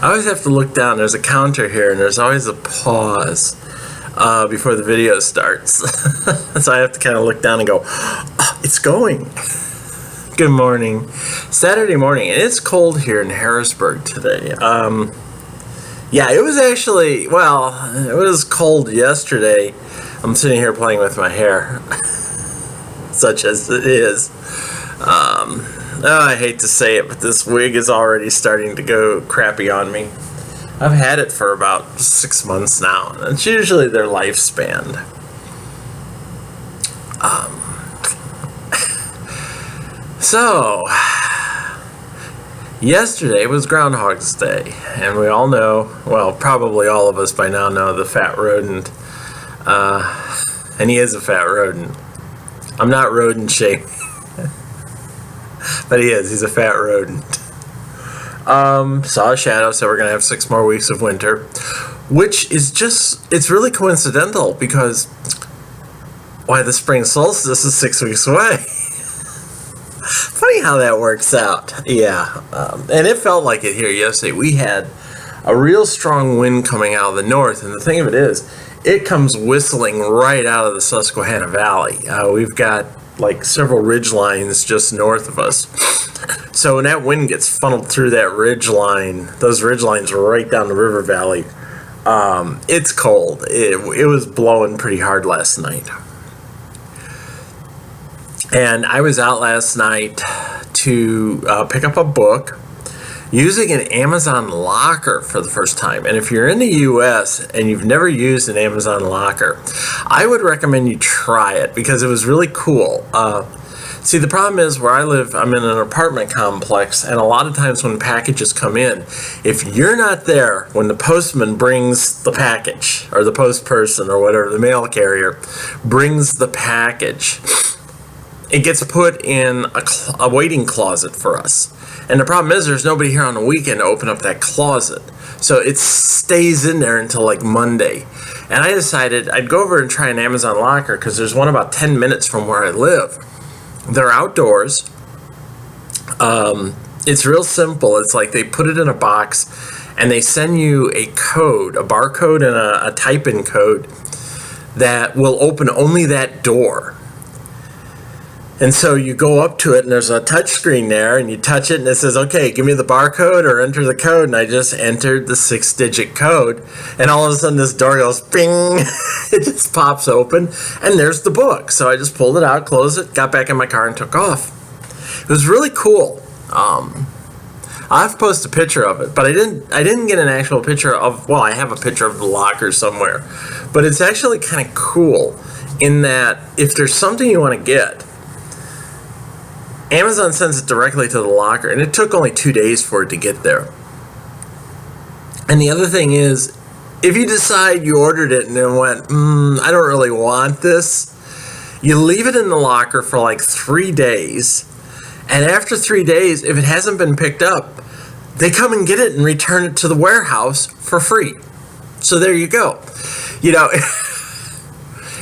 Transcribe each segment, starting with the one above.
I always have to look down. There's a counter here, and there's always a pause before the video starts. So I have to kind of look down and go, oh, it's going. Good morning. Saturday morning, and it's cold here in Harrisburg today. Yeah, it was actually, well, it was cold yesterday. I'm sitting here playing with my hair, such as it is. I hate to say it, but this wig is already starting to go crappy on me. I've had it for about 6 months now. It's usually their lifespan. So, yesterday was Groundhog's Day, and we all know, well, probably all of us by now know the fat rodent, and he is a fat rodent. I'm not rodent shaming, but he is. He's a fat rodent. Saw a shadow, so we're going to have 6 more weeks of winter, which is just, it's really coincidental because, why, the spring solstice is 6 weeks away. Funny how that works out. Yeah, and it felt like it here yesterday. We had a real strong wind coming out of the north, and the thing of it is, it comes whistling right out of the Susquehanna Valley. We've got like several ridge lines just north of us. So when that wind gets funneled through that ridge line, those ridge lines right down the river valley, it's cold. It was blowing pretty hard last night. And I was out last night to pick up a book using an Amazon locker for the first time. And if you're in the US and you've never used an Amazon locker, I would recommend you try it because it was really cool. See, the problem is where I live, I'm in an apartment complex, and a lot of times when packages come in, if you're not there when the postman brings the package, or the post person, or whatever, the mail carrier brings the package, it gets put in a waiting closet for us. And the problem is there's nobody here on the weekend to open up that closet. So it stays in there until like Monday. And I decided I'd go over and try an Amazon locker because there's one about 10 minutes from where I live. They're outdoors. It's real simple. It's like they put it in a box and they send you a code, a barcode and a type-in code that will open only that door. And so you go up to it and there's a touch screen there and you touch it and it says, okay, give me the barcode or enter the code. And I just entered the 6-digit code and all of a sudden this door goes bing. It just pops open and there's the book. So I just pulled it out, closed it, got back in my car and took off. It was really cool. I'll have to post a picture of it, but I didn't get an actual picture of, well, I have a picture of the locker somewhere, but it's actually kind of cool in that if there's something you want to get, Amazon sends it directly to the locker, and it took only 2 days for it to get there. And the other thing is, if you decide you ordered it and then went, I don't really want this, you leave it in the locker for like 3 days, and after 3 days, if it hasn't been picked up, they come and get it and return it to the warehouse for free. So there you go. You know,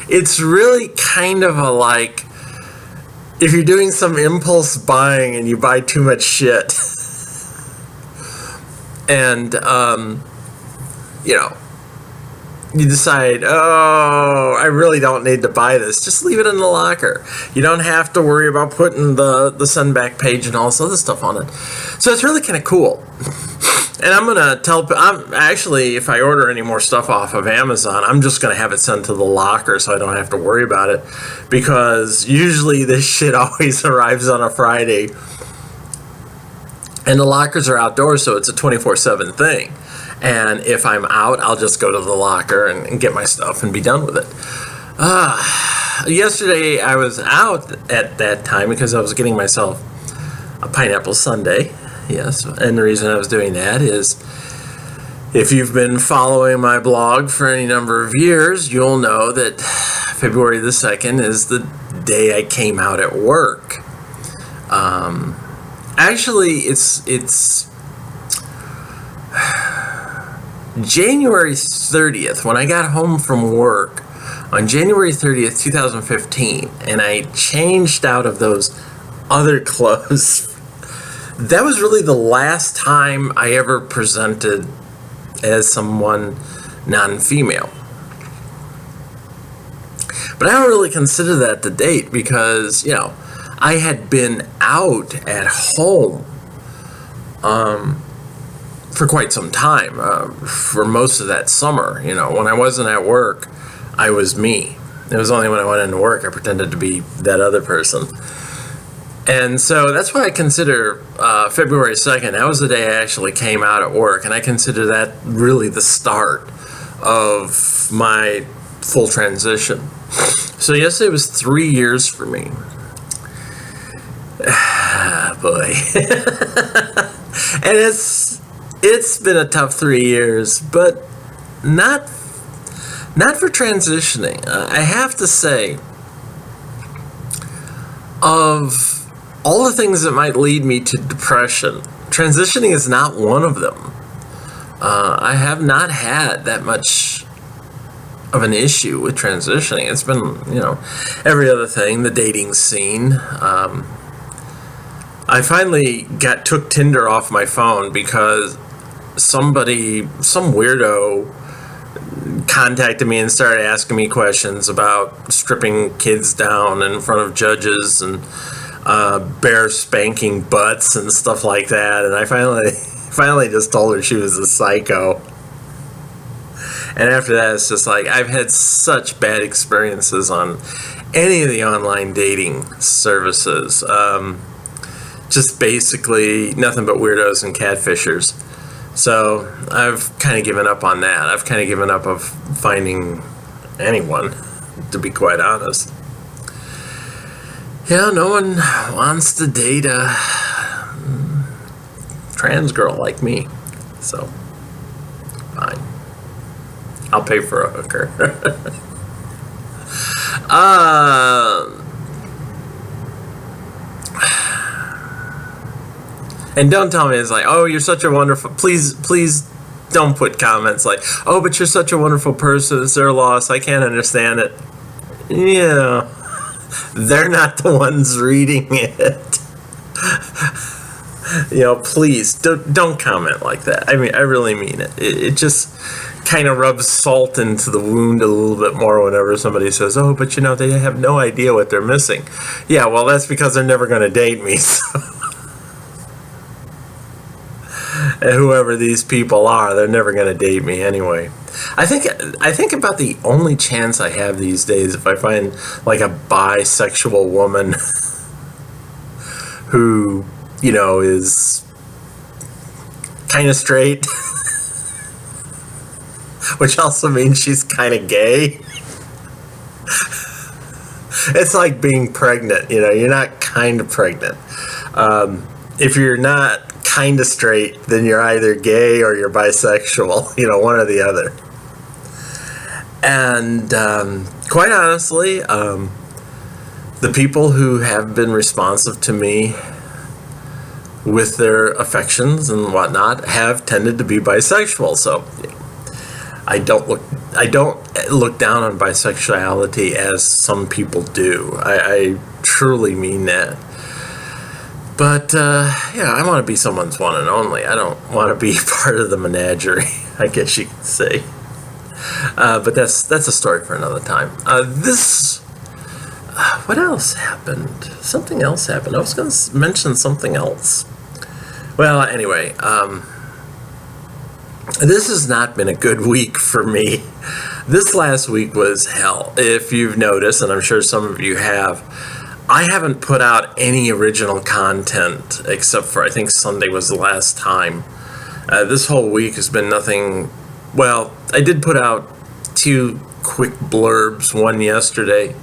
it's really kind of a like, if you're doing some impulse buying and you buy too much shit and, you know, you decide, oh, I really don't need to buy this, just leave it in the locker. You don't have to worry about putting the send back page and all this other stuff on it. So it's really kind of cool. And I'm going to I'm actually, if I order any more stuff off of Amazon, I'm just going to have it sent to the locker so I don't have to worry about it. Because usually this shit always arrives on a Friday. And the lockers are outdoors, so it's a 24/7 thing. And if I'm out, I'll just go to the locker and get my stuff and be done with it. Yesterday I was out at that time because I was getting myself a pineapple sundae. Yes, and the reason I was doing that is if you've been following my blog for any number of years, you'll know that February the 2nd is the day I came out at work. Actually, it's January 30th, when I got home from work on January 30th, 2015, and I changed out of those other clothes that was really the last time I ever presented as someone non-female. But I don't really consider that the date because, I had been out at home for quite some time, for most of that summer. When I wasn't at work, I was me. It was only when I went into work I pretended to be that other person. And so that's why I consider February 2nd, that was the day I actually came out at work, and I consider that really the start of my full transition. So yesterday was 3 years for me. Boy. And it's been a tough 3 years, but not for transitioning. I have to say, of all the things that might lead me to depression, transitioning is not one of them. I have not had that much of an issue with transitioning. It's been, every other thing, the dating scene. I finally took Tinder off my phone because some weirdo contacted me and started asking me questions about stripping kids down in front of judges and bear spanking butts and stuff like that. And I finally just told her she was a psycho. And after that, it's just like, I've had such bad experiences on any of the online dating services. Just basically nothing but weirdos and catfishers. So I've kind of given up on that. I've kind of given up of finding anyone, to be quite honest. No one wants to date a trans girl like me. So, fine. I'll pay for a hooker. And don't tell me it's like, oh, you're such a wonderful... Please don't put comments like, oh, but you're such a wonderful person. It's their loss. I can't understand it. Yeah. They're not the ones reading it. Please don't comment like that. I mean, I really mean it. It just kind of rubs salt into the wound a little bit more whenever somebody says, oh, but they have no idea what they're missing. Yeah, well, that's because they're never going to date me. So. And whoever these people are, they're never going to date me anyway. I think about the only chance I have these days if I find like a bisexual woman who, is kind of straight, which also means she's kind of gay. It's like being pregnant, you're not kind of pregnant. If you're not kind of straight, then you're either gay or you're bisexual, one or the other. And quite honestly, the people who have been responsive to me with their affections and whatnot have tended to be bisexual. So I don't look down on bisexuality as some people do. I truly mean that. But, I want to be someone's one and only. I don't want to be part of the menagerie, I guess you could say. But that's a story for another time. What else happened? Something else happened. I was going to mention something else. Well, anyway, this has not been a good week for me. This last week was hell. If you've noticed, and I'm sure some of you have, I haven't put out any original content except for, I think Sunday was the last time. This whole week has been nothing. Well, I did put out 2 quick blurbs, one yesterday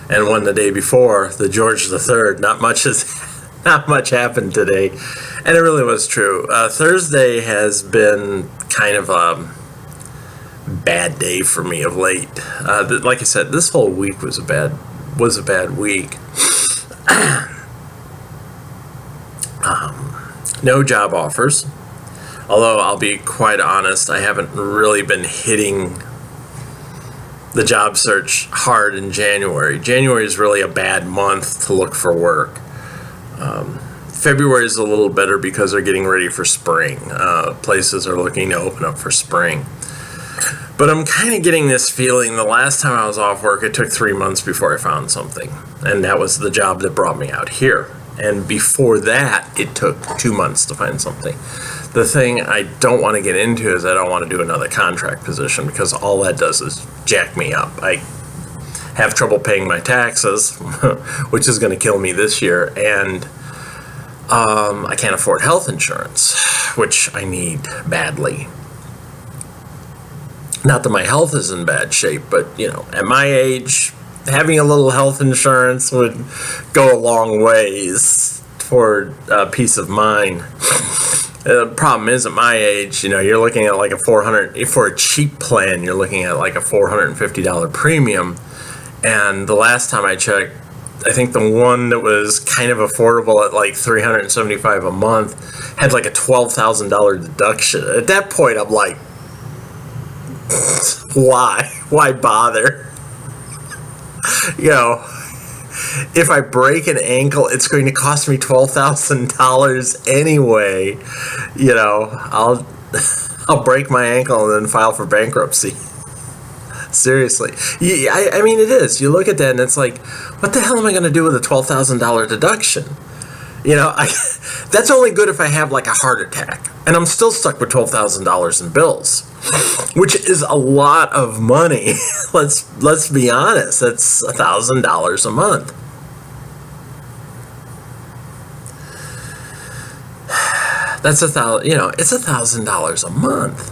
and one the day before, the George III. Not much happened today, and it really was true. Thursday has been kind of a bad day for me of late. Like I said, this whole week was a bad week. No job offers. Although I'll be quite honest, I haven't really been hitting the job search hard in January. January is really a bad month to look for work. February is a little better because they're getting ready for spring. Places are looking to open up for spring. But I'm kind of getting this feeling the last time I was off work, it took 3 months before I found something. And that was the job that brought me out here. And before that, it took 2 months to find something. The thing I don't want to get into is I don't want to do another contract position, because all that does is jack me up. I have trouble paying my taxes, which is going to kill me this year. And I can't afford health insurance, which I need badly. Not that my health is in bad shape, but, at my age, having a little health insurance would go a long ways toward peace of mind. The problem is, at my age, you're looking at like for a cheap plan, you're looking at like a $450 premium. And the last time I checked, I think the one that was kind of affordable at like $375 a month had like a $12,000 deduction. At that point, I'm like, why bother? If I break an ankle, it's going to cost me $12,000 anyway. I'll break my ankle and then file for bankruptcy. Seriously. I mean, it is. You look at that and it's like, what the hell am I going to do with a $12,000 deduction? That's only good if I have like a heart attack. And I'm still stuck with $12,000 in bills, which is a lot of money. Let's be honest. That's $1,000 a month. That's it's $1,000 a month.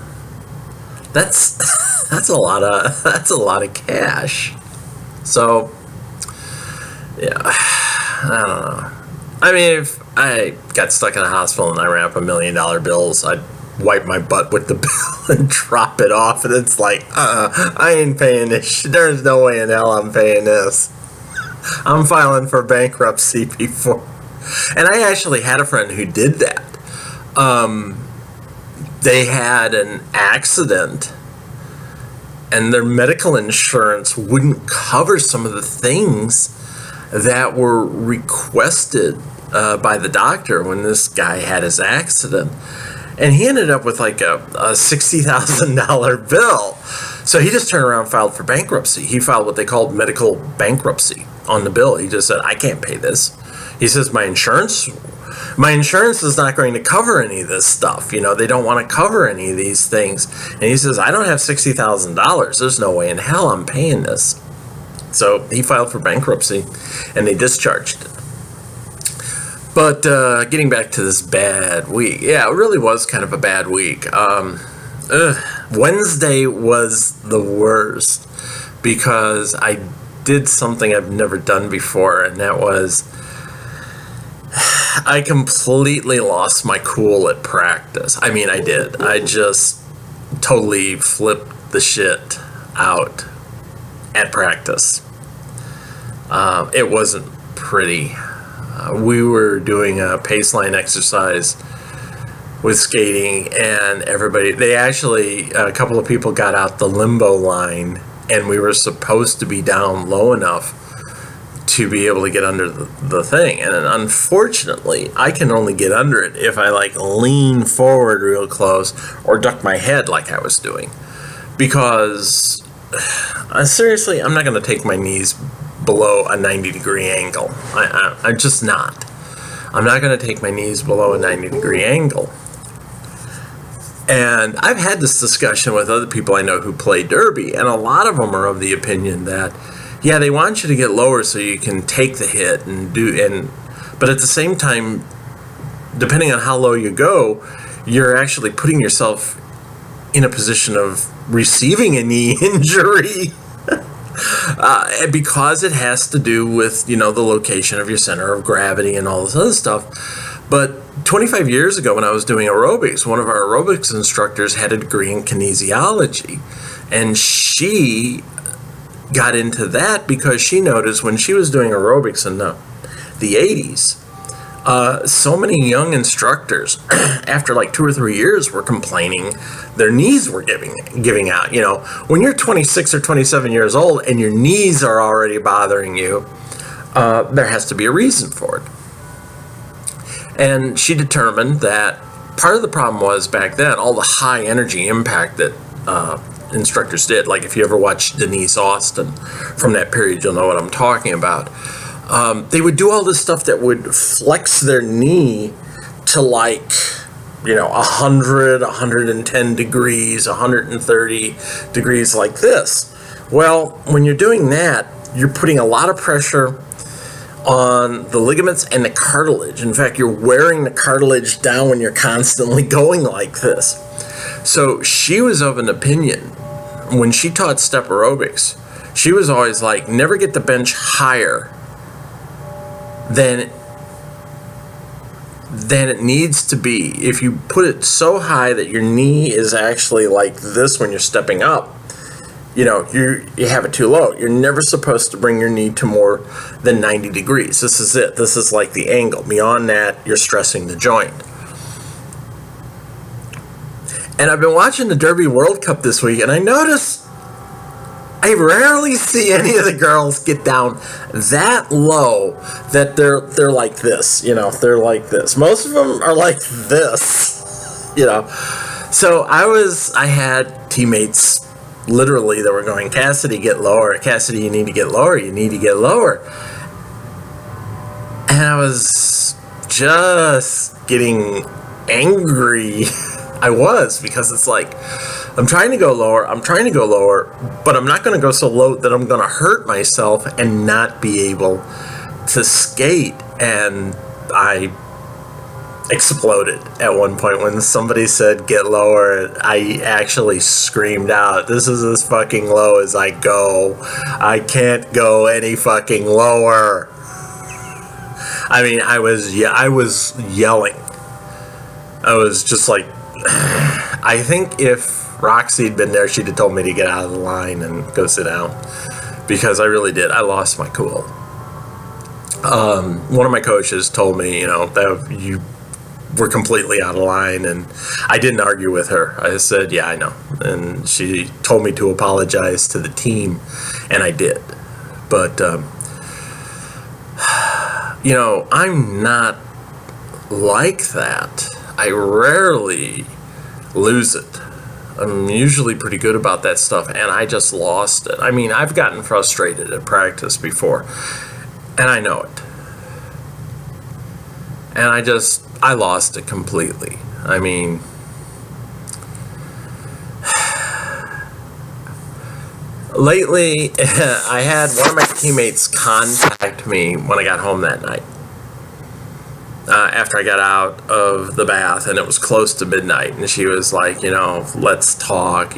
That's a lot of cash. So, yeah, I don't know. I mean, if I got stuck in a hospital and I ran up $1 million bills, I'd wipe my butt with the bill and drop it off. And it's like, I ain't paying this. There's no way in hell I'm paying this. I'm filing for bankruptcy before. And I actually had a friend who did that. They had an accident and their medical insurance wouldn't cover some of the things that were requested by the doctor when this guy had his accident. And he ended up with like a $60,000 bill. So he just turned around and filed for bankruptcy. He filed what they called medical bankruptcy on the bill. He just said, I can't pay this. He says, my insurance is not going to cover any of this stuff. They don't want to cover any of these things. And he says, I don't have $60,000. There's no way in hell I'm paying this. So he filed for bankruptcy and they discharged it. But getting back to this bad week. Yeah, it really was kind of a bad week. Wednesday was the worst because I did something I've never done before, and that was I completely lost my cool at practice. I mean, I did. I just totally flipped the shit out at practice. It wasn't pretty. We were doing a pace line exercise with skating, and a couple of people got out the limbo line, and we were supposed to be down low enough to be able to get under the thing. And unfortunately, I can only get under it if I lean forward real close or duck my head like I was doing. Because seriously, I'm not going to take my knees below a 90-degree angle. I'm just not. I'm not going to take my knees below a 90-degree angle. And I've had this discussion with other people I know who play derby, and a lot of them are of the opinion that, yeah, they want you to get lower so you can take the hit but at the same time, depending on how low you go, you're actually putting yourself in a position of receiving a knee injury. Because it has to do with, the location of your center of gravity and all this other stuff. But 25 years ago when I was doing aerobics, one of our aerobics instructors had a degree in kinesiology. And she got into that because she noticed when she was doing aerobics in the 80s, so many young instructors, after 2 or 3 years, were complaining their knees were giving out. When you're 26 or 27 years old and your knees are already bothering you, there has to be a reason for it. And she determined that part of the problem was back then all the high energy impact that instructors did. Like if you ever watched Denise Austin from that period, you'll know what I'm talking about. They would do all this stuff that would flex their knee to 100, 110 degrees, 130 degrees like this. Well, when you're doing that, you're putting a lot of pressure on the ligaments and the cartilage. In fact, you're wearing the cartilage down when you're constantly going like this. So she was of an opinion, when she taught step aerobics, she was always like, never get the bench higher than it needs to be. If you put it so high that your knee is actually like this when you're stepping up, you have it too low. You're never supposed to bring your knee to more than 90 degrees. This is it. This is like the angle. Beyond that, you're stressing the joint. And I've been watching the Derby World Cup this week, and I noticed I rarely see any of the girls get down that low that they're like this. They're like this. Most of them are like this. So I had teammates literally that were going, Cassidy, get lower. Cassidy, you need to get lower. You need to get lower. And I was just getting angry. I was, because it's like, I'm trying to go lower, but I'm not going to go so low that I'm going to hurt myself and not be able to skate. And I exploded at one point when somebody said get lower. I actually screamed out, this is as fucking low as I go. I can't go any fucking lower. I mean, I was yelling. I was just like, I think if Roxy had been there, she'd have told me to get out of the line and go sit down, because I really did. I lost my cool. One of my coaches told me, that you were completely out of line, and I didn't argue with her. I said, yeah, I know. And she told me to apologize to the team, and I did. But, I'm not like that. I rarely lose it. I'm usually pretty good about that stuff, and I just lost it. I mean, I've gotten frustrated at practice before, and I know it. And I lost it completely. I mean, lately, I had one of my teammates contact me when I got home that night. After I got out of the bath, and it was close to midnight, and she was like, let's talk,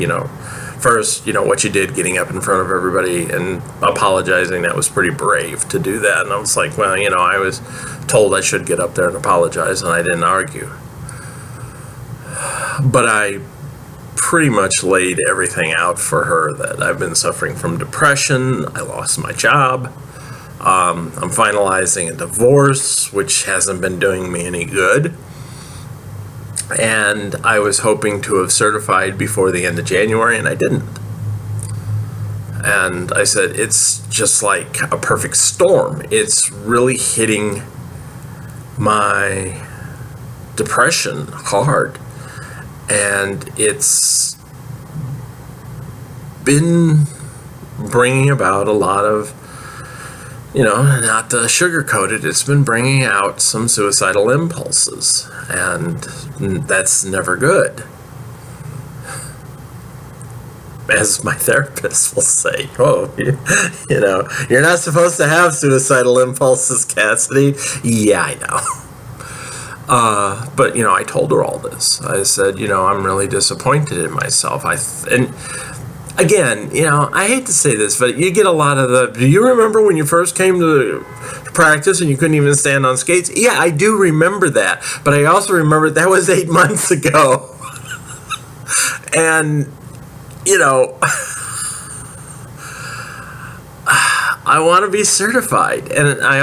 first, what you did getting up in front of everybody and apologizing, that was pretty brave to do that. And I was like, well, I was told I should get up there and apologize, and I didn't argue. But I pretty much laid everything out for her, that I've been suffering from depression, I lost my job, I'm finalizing a divorce, which hasn't been doing me any good. And I was hoping to have certified before the end of January, and I didn't. And I said, it's just like a perfect storm. It's really hitting my depression hard. And it's been bringing about a lot of, not to sugarcoat it, it's been bringing out some suicidal impulses, and that's never good. As my therapist will say, you're not supposed to have suicidal impulses, Cassidy. Yeah, I know. But, I told her all this. I said, I'm really disappointed in myself. Again, I hate to say this, but you get a lot of do you remember when you first came to practice and you couldn't even stand on skates? Yeah, I do remember that. But I also remember that was 8 months ago. And, I want to be certified. And I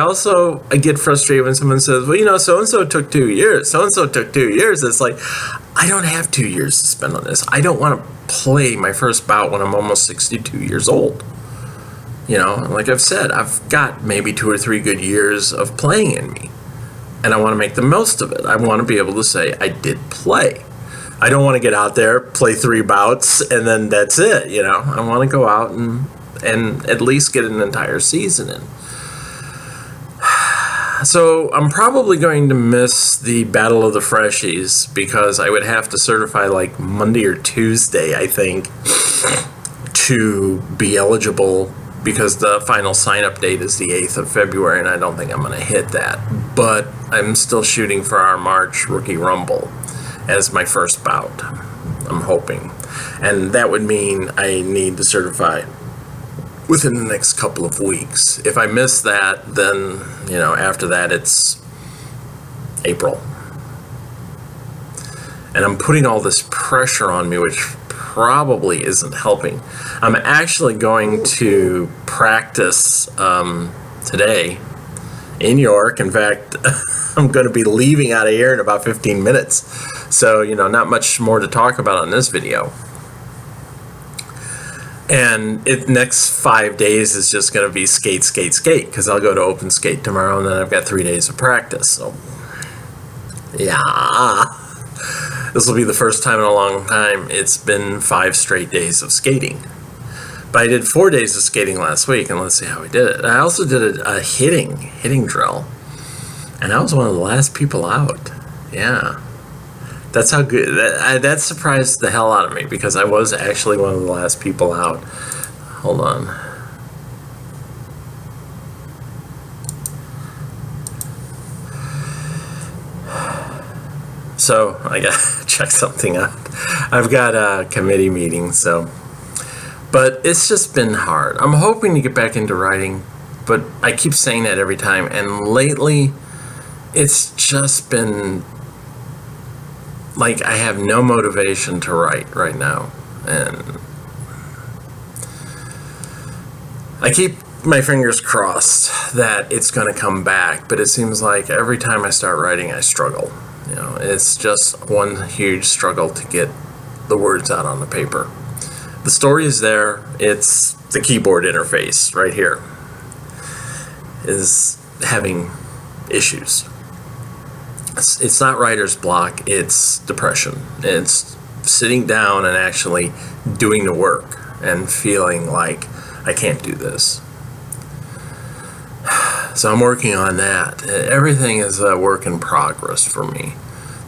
get frustrated when someone says, well, so-and-so took 2 years. So-and-so took 2 years. It's like, I don't have 2 years to spend on this. I don't want to play my first bout when I'm almost 62 years old. Like I've said, I've got maybe 2 or 3 good years of playing in me. and I want to make the most of it. I want to be able to say I did play. I don't want to get out there, play 3 bouts, and then that's it. I want to go out and at least get an entire season in. So I'm probably going to miss the Battle of the Freshies because I would have to certify like Monday or Tuesday, I think, to be eligible, because the final sign-up date is the 8th of February, and I don't think I'm going to hit that. But I'm still shooting for our March Rookie Rumble as my first bout, I'm hoping. And that would mean I need to certify within the next couple of weeks. If I miss that, then, after that it's April. And I'm putting all this pressure on me, which probably isn't helping. I'm actually going to practice today in York. In fact, I'm going to be leaving out of here in about 15 minutes. So, not much more to talk about on this video. And next 5 days is just going to be skate, because I'll go to open skate tomorrow, and then I've got 3 days of practice. So, yeah. This will be the first time in a long time it's been 5 straight days of skating. But I did 4 days of skating last week, and let's see how we did it. I also did a hitting drill, and I was one of the last people out. Yeah. That's how good. That surprised the hell out of me, because I was actually one of the last people out. Hold on. So I gotta check something out. I've got a committee meeting, but it's just been hard. I'm hoping to get back into writing, but I keep saying that every time, and lately it's just been like I have no motivation to write right now, and I keep my fingers crossed that it's going to come back, but it seems like every time I start writing I struggle. It's just one huge struggle to get the words out on the paper. The story is there. It's the keyboard interface right here is having issues. It's not writer's block, it's depression. It's sitting down and actually doing the work and feeling like I can't do this. So I'm working on that. Everything is a work in progress for me.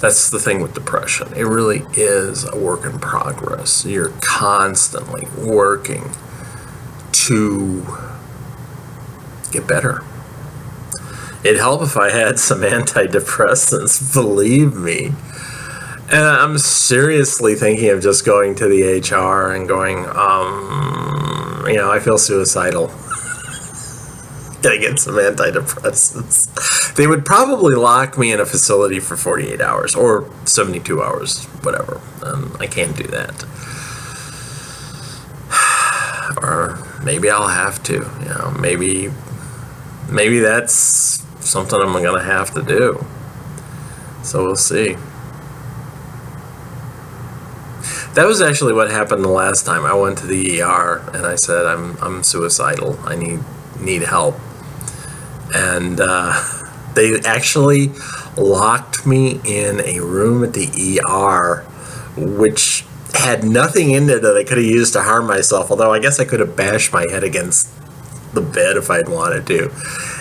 That's the thing with depression. It really is a work in progress. You're constantly working to get better. It'd help if I had some antidepressants, believe me. And I'm seriously thinking of just going to the HR and going, I feel suicidal. Gotta get some antidepressants. They would probably lock me in a facility for 48 hours or 72 hours, whatever. I can't do that. Or maybe I'll have to, maybe that's something I'm gonna have to do. So we'll see. That was actually what happened the last time. I went to the ER and I said I'm suicidal. I need help. And they actually locked me in a room at the ER, which had nothing in there that I could have used to harm myself, although I guess I could have bashed my head against the bed if I'd wanted to.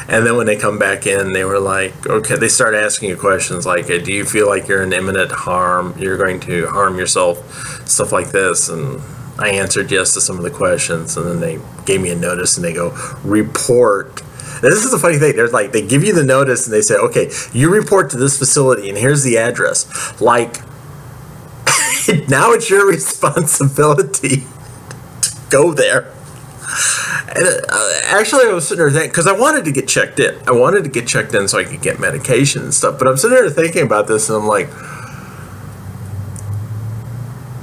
And then when they come back in, they were like, okay, they start asking you questions like, do you feel like you're in imminent harm, you're going to harm yourself, stuff like this. And I answered yes to some of the questions, and then they gave me a notice and they go, report. Now, this is the funny thing. There's like, they give you the notice and they say, okay, you report to this facility and here's the address. Like, now it's your responsibility to go there. And actually, I was sitting there thinking, because I wanted to get checked in. I wanted to get checked in so I could get medication and stuff. But I'm sitting there thinking about this, and I'm like,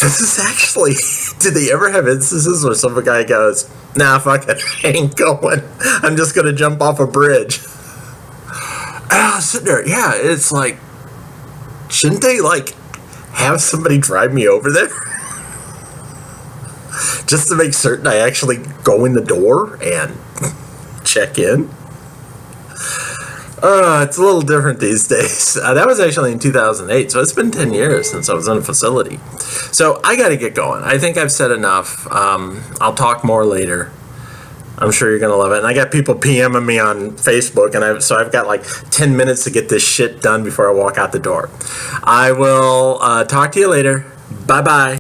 this is actually, did they ever have instances where some guy goes, nah, fuck it, I ain't going. I'm just going to jump off a bridge. And I was sitting there, yeah, it's like, shouldn't they, like, have somebody drive me over there? Just to make certain I actually go in the door and check in. It's a little different these days. That was actually in 2008, so it's been 10 years since I was in a facility. So I got to get going. I think I've said enough. I'll talk more later. I'm sure you're going to love it. And I got people PMing me on Facebook, and I've got like 10 minutes to get this shit done before I walk out the door. I will talk to you later. Bye-bye.